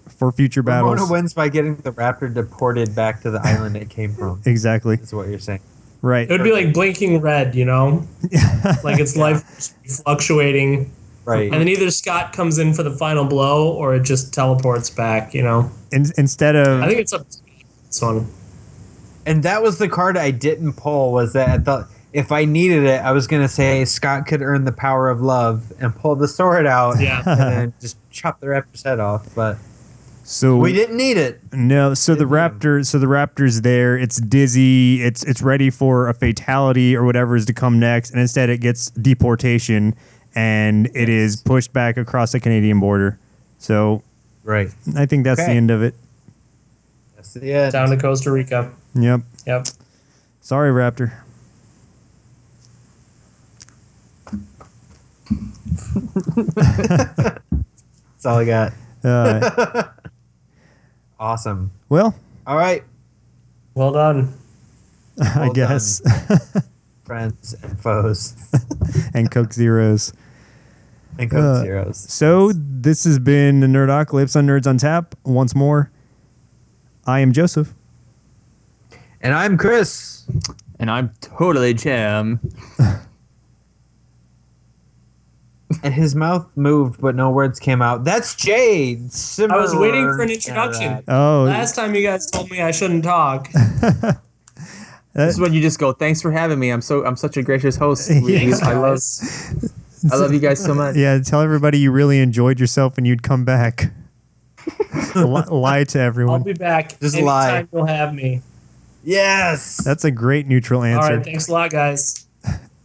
S2: for future battles.
S3: Ramona wins by getting the raptor deported back to the island it came from.
S2: Exactly.
S3: That's what you're saying.
S2: Right.
S4: It would be like blinking red, you know? Like its life fluctuating.
S3: Right.
S4: And then either Scott comes in for the final blow or it just teleports back, you know?
S2: Instead of...
S4: I think it's up to this one.
S3: And that was the card I didn't pull, was that I thought if I needed it, I was going to say Scott could earn the power of love and pull the sword out and then just chop the raptor's head off. But
S2: so
S3: we didn't need it.
S2: No, so the raptor's there, it's dizzy, it's ready for a fatality or whatever is to come next, and instead it gets deportation and it is pushed back across the Canadian border. So I think that's the end of it.
S3: That's the end.
S4: Down to Costa Rica.
S2: Yep. Sorry, Raptor.
S3: That's all I got. Awesome.
S2: Well.
S3: All right.
S4: Well done.
S2: I guess.
S3: Friends and foes.
S2: And Coke Zeros.
S3: And Coke Zeros.
S2: So this has been the Nerdocalpyse on Nerds on Tap. Once more, I am Joseph.
S3: And I'm Chris.
S5: And I'm totally Jim.
S3: And his mouth moved, but no words came out. That's Jade.
S4: I was waiting for an introduction.
S2: Oh.
S4: Last time you guys told me I shouldn't talk.
S5: This is when you just go, "Thanks for having me. I'm such a gracious host. I love you guys so much."
S2: Yeah, tell everybody you really enjoyed yourself and you'd come back. Lie to everyone.
S4: I'll be back.
S3: Just
S4: anytime
S3: lie.
S4: You'll have me.
S3: Yes.
S2: That's a great neutral answer.
S4: All right, thanks a lot, guys.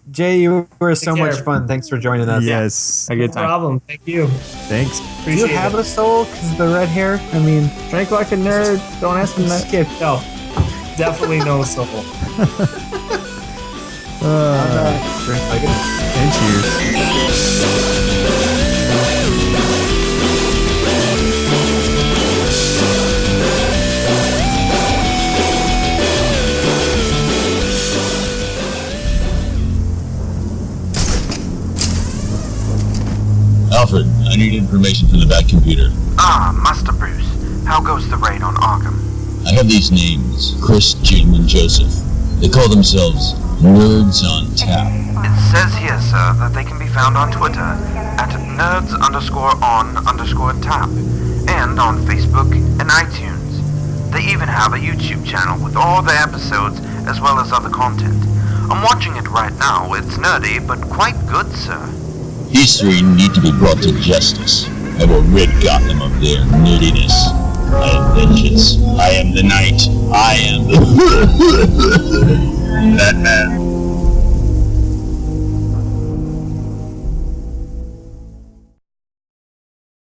S3: Jay, you were so much fun. Thanks for joining us.
S2: Yes.
S5: A good time.
S4: No problem. Thank you.
S2: Thanks.
S3: Do you have a soul? Because of the red hair? I mean,
S5: drink like a nerd. Don't ask him that.
S3: Skip.
S4: No. Definitely no soul.
S3: Drink like a nerd.
S2: And cheers.
S7: Alfred, I need information from the back computer.
S8: Master Bruce. How goes the raid on Arkham?
S7: I have these names, Chris, Jim, and Joseph. They call themselves Nerds on Tap.
S8: It says here, sir, that they can be found on Twitter at nerds_on_tap and on Facebook and iTunes. They even have a YouTube channel with all the episodes as well as other content. I'm watching it right now. It's nerdy, but quite good, sir.
S7: These three need to be brought to justice. I will rid Gotham of their nerdiness. I am vengeance. I am the night. I am the Batman.